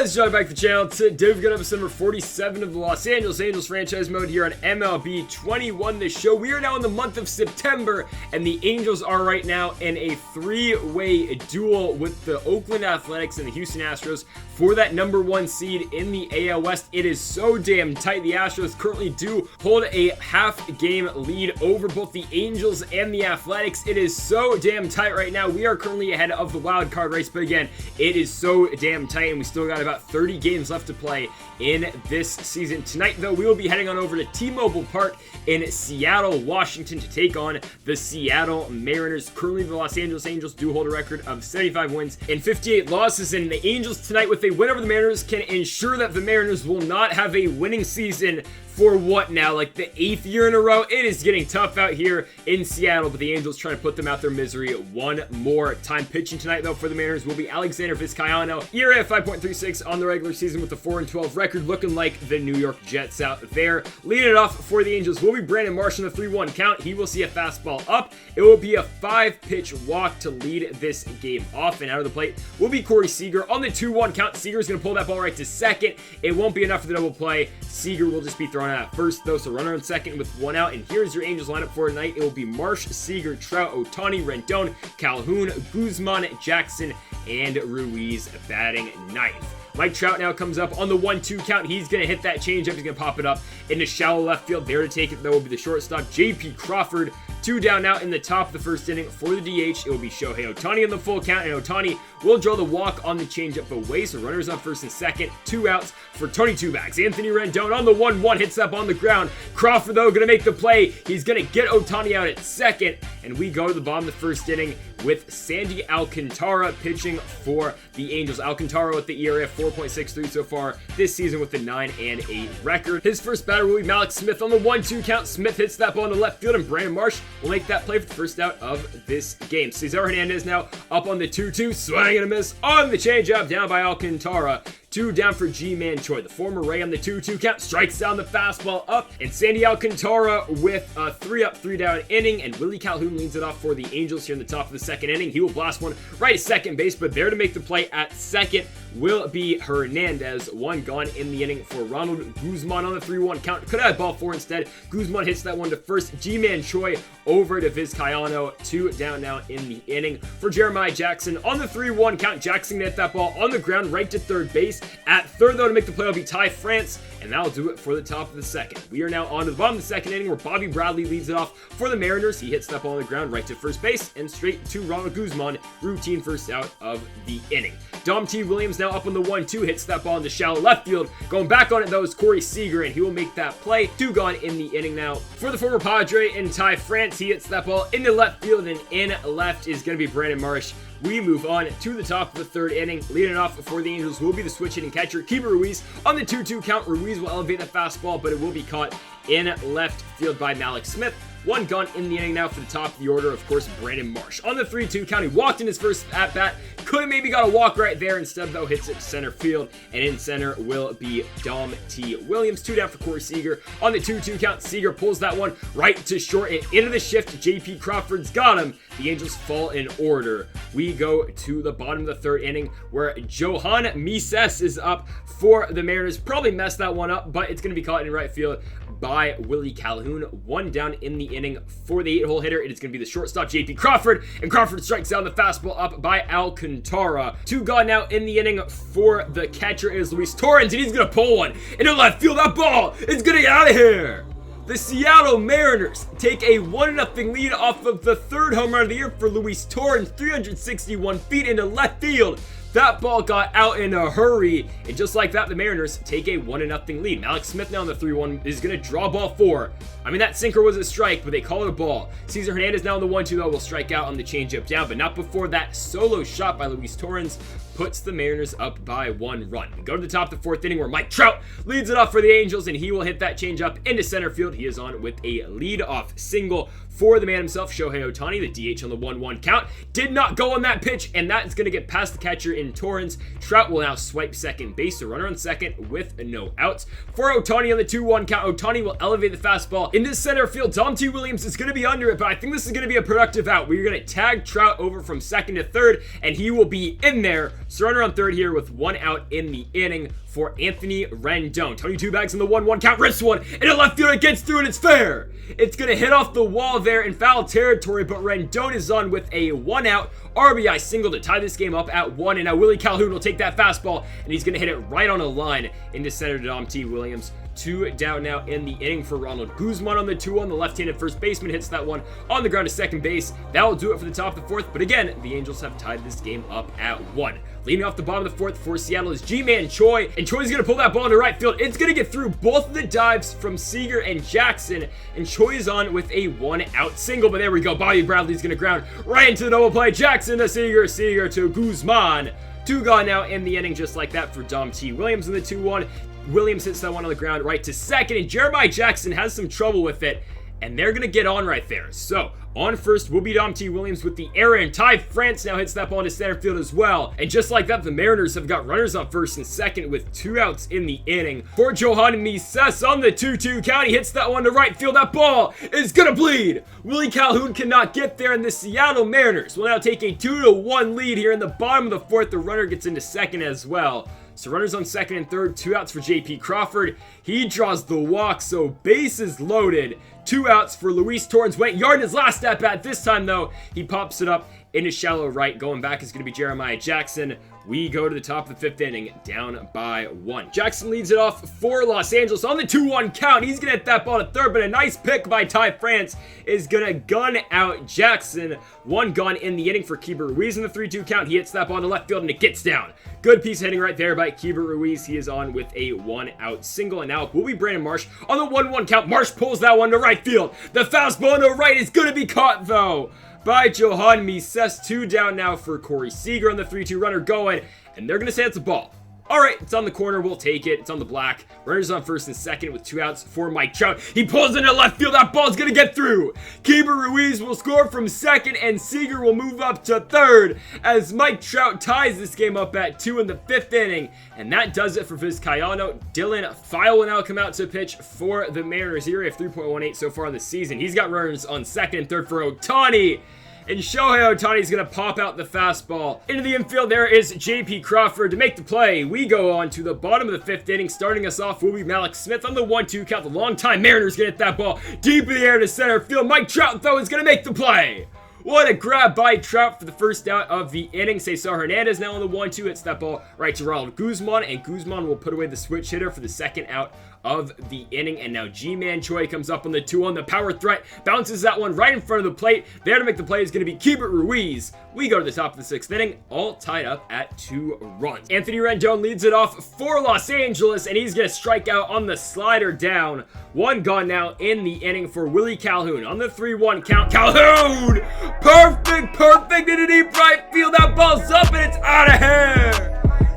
guys, John back to the channel. Today we've got episode number 47 of the Los Angeles Angels franchise mode here on MLB 21, the show. We are now in the month of September, and the Angels are right now in a three-way duel with the Oakland Athletics and the Houston Astros for that number one seed in the AL West. It is so damn tight. The Astros currently do hold a half-game lead over both the Angels and the Athletics. It is so damn tight right now. We are currently ahead of the wild card race, but again, it is so damn tight, and we still got about 30 games left to play in this season. Tonight, though, we will be heading on over to T-Mobile Park in Seattle, Washington to take on the Seattle Mariners. Currently, the Los Angeles Angels do hold a record of 75 wins and 58 losses, and the Angels tonight, with a win over the Mariners, can ensure that the Mariners will not have a winning season for what now, like the 8th year in a row. It is getting tough out here in Seattle, but the Angels trying to put them out their misery one more time. Pitching tonight, though, for the Mariners will be Alexander Vizcaino. ERA of 5.36 on the regular season with a 4-12 record, looking like the New York Jets out there. Leading it off for the Angels will be Brandon Marsh on the 3-1 count. He will see a fastball up. It will be a 5-pitch walk to lead this game off, and out of the plate will be Corey Seager on the 2-1 count. Seager's going to pull that ball right to second. It won't be enough for the double play. Seager will just be thrown out at first, though, so runner on second with one out. And here's your Angels lineup for tonight. It will be Marsh, Seager, Trout, Ohtani, Rendon, Calhoun, Guzman, Jackson, and Ruiz batting ninth. Mike Trout now comes up on the 1-2 count. He's going to hit that changeup. He's going to pop it up into shallow left field. There to take it, though, will be the shortstop, J.P. Crawford. 2 down now in the top of the first inning for the DH. It will be Shohei Ohtani on the full count, and Ohtani will draw the walk on the changeup away. So runners on first and second, 2 outs for Tony Two Bags. Anthony Rendon on the 1-1 hits up on the ground. Crawford, though, going to make the play. He's going to get Ohtani out at second, and we go to the bottom of the first inning with Sandy Alcantara pitching for the Angels. Alcantara with the ERA of 4.63 so far this season with the 9-8 record. His first batter will be Malik Smith on the 1-2 count. Smith hits that ball in the left field, and Brandon Marsh will make that play for the first out of this game. Cesar Hernandez now up on the 2-2, swing and a miss on the changeup, down by Alcantara. 2 down for G-Man Choi. The former Ray on the 2-2 count strikes down the fastball up, and Sandy Alcantara with a 3-up, 3-down inning, and Willie Calhoun leads it off for the Angels here in the top of the second inning. He will blast one right at second base, but there to make the play at second will be Hernandez. 1 gone in the inning for Ronald Guzman on the 3-1 count. Could have had ball 4 instead. Guzman hits that one to first. G-Man Choi over to Vizcaino. 2 down now in the inning for Jeremiah Jackson on the 3-1 count. Jackson hit that ball on the ground right to third base. At third, though, to make the play will be Ty France, and that'll do it for the top of the second. We are now on to the bottom of the second inning where Bobby Bradley leads it off for the Mariners. He hits that ball on the ground right to first base and straight to Ronald Guzman. Routine first out of the inning. Dom T. Williams now up on the 1-2, hits that ball in the shallow left field. Going back on it, though, is Corey Seager, and he will make that play. 2 gone in the inning now for the former Padre and Ty France. He hits that ball in the left field, and in left is going to be Brandon Marsh. We move on to the top of the third inning. Leading off for the Angels will be the switch-hitting catcher, Keeper Ruiz. On the 2-2 count, Ruiz will elevate the fastball, but it will be caught in left field by Malik Smith. 1 gone in the inning now for the top of the order, of course, Brandon Marsh. On the 3-2 count, he walked in his first at-bat. Could have maybe got a walk right there. Instead, though, hits it to center field, and in center will be Dom T. Williams. 2 down for Corey Seager. On the 2-2 count, Seager pulls that one right to short and into the shift. J.P. Crawford's got him. The Angels fall in order. We go to the bottom of the third inning where Johan Mises is up for the Mariners. Probably messed that one up, but it's going to be caught in right field by Willie Calhoun. 1 down in the inning for the 8-hole hitter. It is going to be the shortstop, J.P. Crawford, and Crawford strikes down the fastball up by Alcantara. 2 gone now in the inning for the catcher is Luis Torrens, and he's going to pull one into left field. That ball is going to get out of here. The Seattle Mariners take a 1-0 lead off of the 3rd home run of the year for Luis Torrens, 361 feet into left field. That ball got out in a hurry, and just like that, the Mariners take a 1-0 lead. Malik Smith now on the 3-1 is going to draw ball 4. I mean, that sinker was a strike, but they call it a ball. Cesar Hernandez now on the 1-2, though, will strike out on the changeup down, but not before that solo shot by Luis Torrens puts the Mariners up by 1 run. We go to the top of the 4th inning where Mike Trout leads it off for the Angels, and he will hit that changeup into center field. He is on with a lead-off single for the man himself, Shohei Ohtani. The DH on the 1-1 count did not go on that pitch, and that is going to get past the catcher in Torrens. Trout will now swipe second base, so runner on second with no outs. For Ohtani on the 2-1 count, Ohtani will elevate the fastball into center field. Dom T. Williams is going to be under it, but I think this is going to be a productive out. We're going to tag Trout over from second to third, and he will be in there. So runner on third here with 1 out in the inning for Anthony Rendon. Tony two bags in the 1-1 count, rips one into left field. It gets through and it's fair. It's gonna hit off the wall there in foul territory, but Rendon is on with a 1 out RBI single to tie this game up at 1. And now Willie Calhoun will take that fastball and he's gonna hit it right on a line into center to Dom T. Williams. 2 down now in the inning for Ronald Guzman on the 2-1. The left-handed first baseman hits that one on the ground to second base. That will do it for the top of the 4th. But again, the Angels have tied this game up at 1. Leading off the bottom of the 4th for Seattle is G-Man Choi. And Choi's going to pull that ball into right field. It's going to get through both of the dives from Seager and Jackson. And Choi is on with a 1-out single. But there we go. Bobby Bradley's going to ground right into the double play. Jackson to Seager. Seager to Guzman. 2 gone now in the inning just like that for Dom T. Williams in the 2-1. Williams hits that one on the ground right to second, and Jeremiah Jackson has some trouble with it, and they're going to get on right there. So, on first will be Dom T. Williams with the error, and Ty France now hits that ball into center field as well. And just like that, the Mariners have got runners on first and second with 2 outs in the inning. For Johan Mises on the 2-2 count, he hits that one to right field. That ball is going to bleed. Willie Calhoun cannot get there, and the Seattle Mariners will now take a 2-1 lead here in the bottom of the 4th. The runner gets into second as well. So runners on second and third, 2 outs for J.P. Crawford. He draws the walk, so bases loaded. 2 outs for Luis Torrens. Went yard in his last at-bat. This time, though, he pops it up into shallow right. Going back is going to be Jeremiah Jackson. We go to the top of the 5th inning, down by 1. Jackson leads it off for Los Angeles on the 2-1 count. He's going to hit that ball to third, but a nice pick by Ty France is going to gun out Jackson. 1 gone in the inning for Keeper Ruiz in the 3-2 count. He hits that ball to left field, and it gets down. Good piece of hitting right there by Keeper Ruiz. He is on with a 1-out single, and now it will be Brandon Marsh on the 1-1 count. Marsh pulls that one to right field. The fastball to right is going to be caught, though, by Johan Mises. 2 down now for Corey Seager on the 3-2 runner going, and they're going to say it's a ball. All right, it's on the corner. We'll take it. It's on the black. Runners on first and second with 2 outs for Mike Trout. He pulls into left field. That ball's going to get through. Keeper Ruiz will score from second, and Seager will move up to third as Mike Trout ties this game up at 2 in the 5th inning. And that does it for Vizcayano. Dylan File will now come out to pitch for the Mariners. ERA of 3.18 so far in the season. He's got runners on second and third for Ohtani. And Shohei Ohtani is going to pop out the fastball. Into the infield, there is J.P. Crawford to make the play. We go on to the bottom of the 5th inning. Starting us off will be Malik Smith on the 1-2 count. The longtime Mariners going to hit that ball deep in the air to center field. Mike Trout, though, is going to make the play. What a grab by Trout for the first out of the inning. Cesar Hernandez now on the 1-2. Hits that ball right to Ronald Guzman, and Guzman will put away the switch hitter for the second out of the inning. And now G-Man Choi comes up on the 2-1. The power threat bounces that one right in front of the plate. There to make the play is going to be Keeper Ruiz. We go to the top of the 6th inning, all tied up at 2 runs. Anthony Rendon leads it off for Los Angeles, and he's going to strike out on the slider down. 1 gone now in the inning for Willie Calhoun on the 3-1 count. Calhoun! Perfect into deep right field. That ball's up and it's out of here.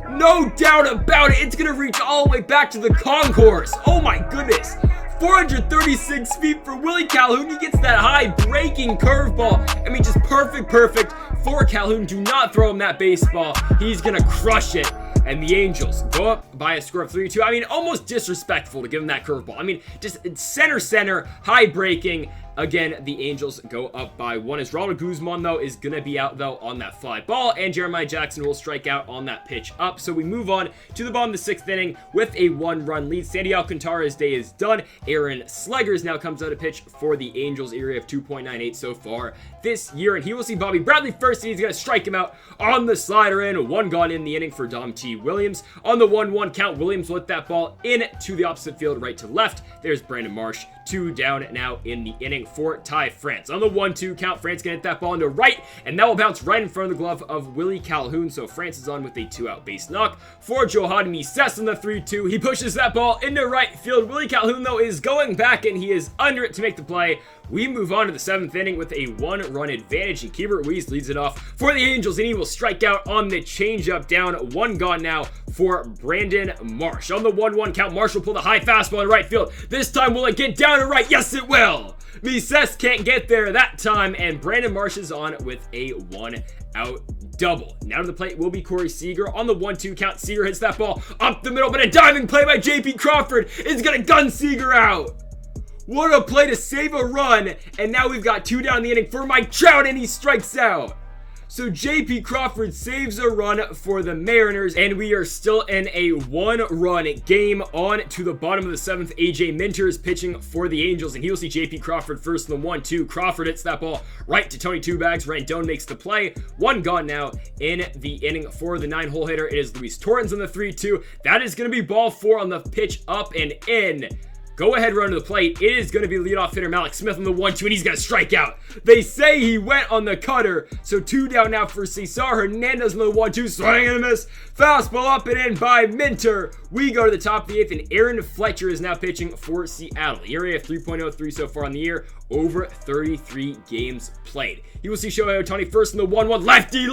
No doubt about it. It's going to reach all the way back to the concourse. Oh my goodness. 436 feet for Willie Calhoun. He gets that high breaking curveball. I mean, just perfect for Calhoun. Do not throw him that baseball. He's going to crush it. And the Angels go up by a score of 3-2. I mean, almost disrespectful to give him that curveball. I mean, just center, high breaking. Again, the Angels go up by 1 as Ronald Guzman, though, is going to be out, though, on that fly ball, and Jeremiah Jackson will strike out on that pitch up. So we move on to the bottom of the 6th inning with a 1-run lead. Sandy Alcantara's day is done. Aaron Slegers now comes out to pitch for the Angels, area of 2.98 so far this year, and he will see Bobby Bradley first, and he's going to strike him out on the slider in. 1 gone in the inning for Dom T. Williams. On the 1-1 count, Williams will hit that ball in to the opposite field, right to left. There's Brandon Marsh. 2 down now in the inning for Ty France. On the 1-2 count, France gonna hit that ball into right, and that will bounce right in front of the glove of Willie Calhoun. So France is on with a 2-out base knock for Johan Mises on the 3-2. He pushes that ball into right field. Willie Calhoun, though, is going back, and he is under it to make the play. We move on to the 7th inning with a 1-run advantage, and Keeper Ruiz leads it off for the Angels, and he will strike out on the changeup. Down 1 gone now for Brandon Marsh. On the 1-1 count, Marsh will pull the high fastball in right field. This time, will it get down to right? Yes, it will. Mises can't get there that time, and Brandon Marsh is on with a 1-out double. Now to the plate will be Corey Seager. On the 1-2 count, Seager hits that ball up the middle, but a diving play by J.P. Crawford is going to gun Seager out. What a play to save a run, and now we've got 2 down in the inning for Mike Trout, and he strikes out. So JP Crawford saves a run for the Mariners, and we are still in a 1-run game. On to the bottom of the 7th. AJ Minter is pitching for the Angels, and he'll see JP Crawford first in the 1-2. Crawford hits that ball right to Tony Two Bags. Rendon makes the play. 1 gone now in the inning for the 9-hole hitter. It is Luis Torrens on the 3-2. That is going to be ball 4 on the pitch, up and in. Go ahead, run to the plate. It is going to be leadoff hitter Malik Smith on the 1-2, and he's going to strike out. They say he went on the cutter, so 2 down now for Cesar Hernandez on the 1-2, swing and a miss. Fastball up and in by Minter. We go to the top of the 8th, and Aaron Fletcher is now pitching for Seattle. ERA of 3.03 so far on the year, over 33 games played. You will see Shohei Ohtani first in the 1-1, lefty.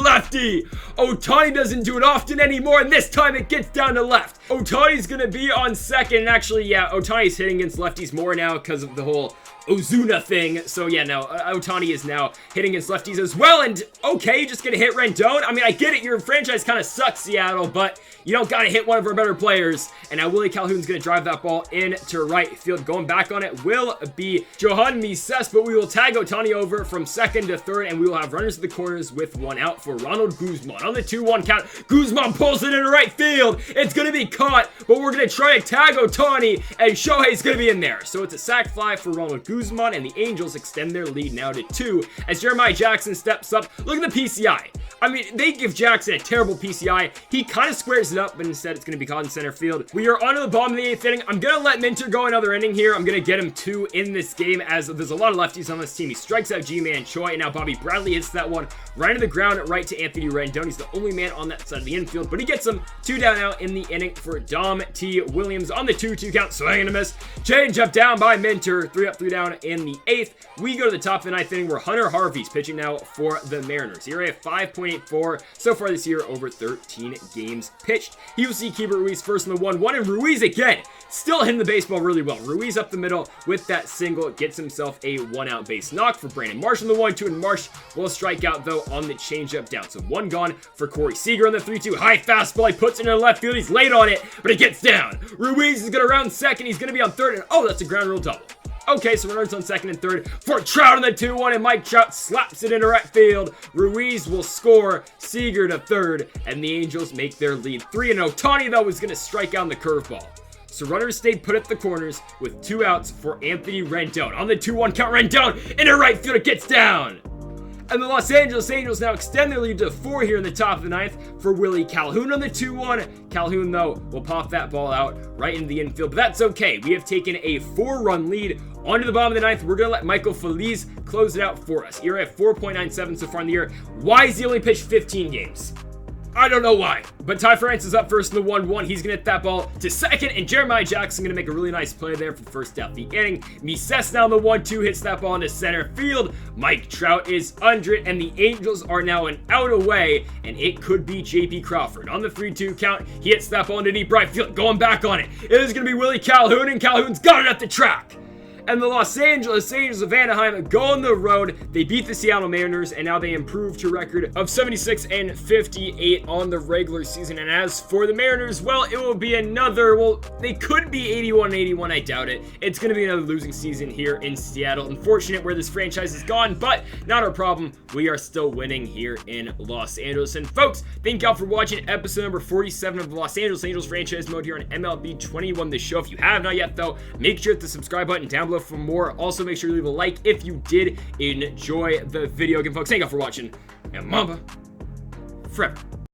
Ohtani doesn't do it often anymore, and this time it gets down to left. Ohtani's going to be on second, and actually, yeah, Ohtani's hitting against lefties more now because of the whole Ozuna thing. So yeah, no, Ohtani is now hitting against lefties as well, and okay, just gonna hit Rendon. I mean, I get it, your franchise kind of sucks, Seattle, but you don't gotta hit one of our better players. And now Willie Calhoun's gonna drive that ball into right field. Going back on it will be Johan Mises, but we will tag Ohtani over from second to third, and we will have runners at the corners with 1 out for Ronald Guzman. On the 2-1 count, Guzman pulls it into right field. It's gonna be caught, but we're gonna try to tag Ohtani, and Shohei's gonna be in there. So it's a sac fly for Ronald Guzman, and the Angels extend their lead now to 2 as Jeremiah Jackson steps up. Look at the PCI. I mean, they give Jackson a terrible PCI. He kind of squares it up, but instead it's going to be caught in center field. We are on to the bottom of the 8th inning. I'm going to let Minter go another inning here. I'm going to get him 2 in this game, as there's a lot of lefties on this team. He strikes out G-Man Choi, and now Bobby Bradley hits that one right to the ground, right to Anthony Rendon. He's the only man on that side of the infield, but he gets him 2 down out in the inning for Dom T. Williams on the 2-2 count. Swing and a miss. Change up down by Minter. 3 up, 3 down in the 8th. We go to the top of the 9th inning where Hunter Harvey's pitching now for the Mariners. ERA of 5.84 so far this year, over 13 games pitched. He will see Keibert Ruiz first in the 1-1, and Ruiz again, still hitting the baseball really well. Ruiz up the middle with that single, gets himself a 1-out base knock for Brandon Marsh on the 1-2, and Marsh will strike out though on the changeup down. So 1 gone for Corey Seager on the 3-2. High fastball, he puts it in the left field. He's late on it, but it gets down. Ruiz is going to round second. He's going to be on third, and oh, that's a ground rule double. Okay, so runners on second and third for Trout on the 2-1, and Mike Trout slaps it into right field. Ruiz will score, Seager to third, and the Angels make their lead 3. And Ohtani, though, is going to strike out on the curveball. So runners stayed put at the corners with 2 outs for Anthony Rendon. On the 2-1 count, Rendon into right field, it gets down. And the Los Angeles Angels now extend their lead to 4 here in the top of the 9th for Willie Calhoun on the 2-1. Calhoun, though, will pop that ball out right into the infield, but that's okay. We have taken a 4-run lead onto the bottom of the 9th. We're going to let Michael Feliz close it out for us. ERA at 4.97 so far in the year. Why has he only pitched 15 games? I don't know why, but Ty France is up first in the 1-1. He's going to hit that ball to second, and Jeremiah Jackson going to make a really nice play there for first out the inning. Mises now on the 1-2 hits that ball into center field. Mike Trout is under it, and the Angels are now an out away, and it could be JP Crawford. On the 3-2 count, he hits that ball into deep right field, going back on it. It is going to be Willie Calhoun, and Calhoun's got it at the track. And the Los Angeles Angels of Anaheim go on the road. They beat the Seattle Mariners, and now they improve to a record of 76-58 on the regular season. And as for the Mariners, well, it will be another, well, they could be 81-81. I doubt it. It's going to be another losing season here in Seattle. Unfortunate where this franchise is gone, but not our problem. We are still winning here in Los Angeles. And folks, thank y'all for watching episode number 47 of the Los Angeles Angels franchise mode here on MLB 21, the show. If you have not yet, though, make sure to hit the subscribe button down below for more. Also, make sure to leave a like if you did enjoy the video. Again, folks, thank you all for watching, and Mamba forever.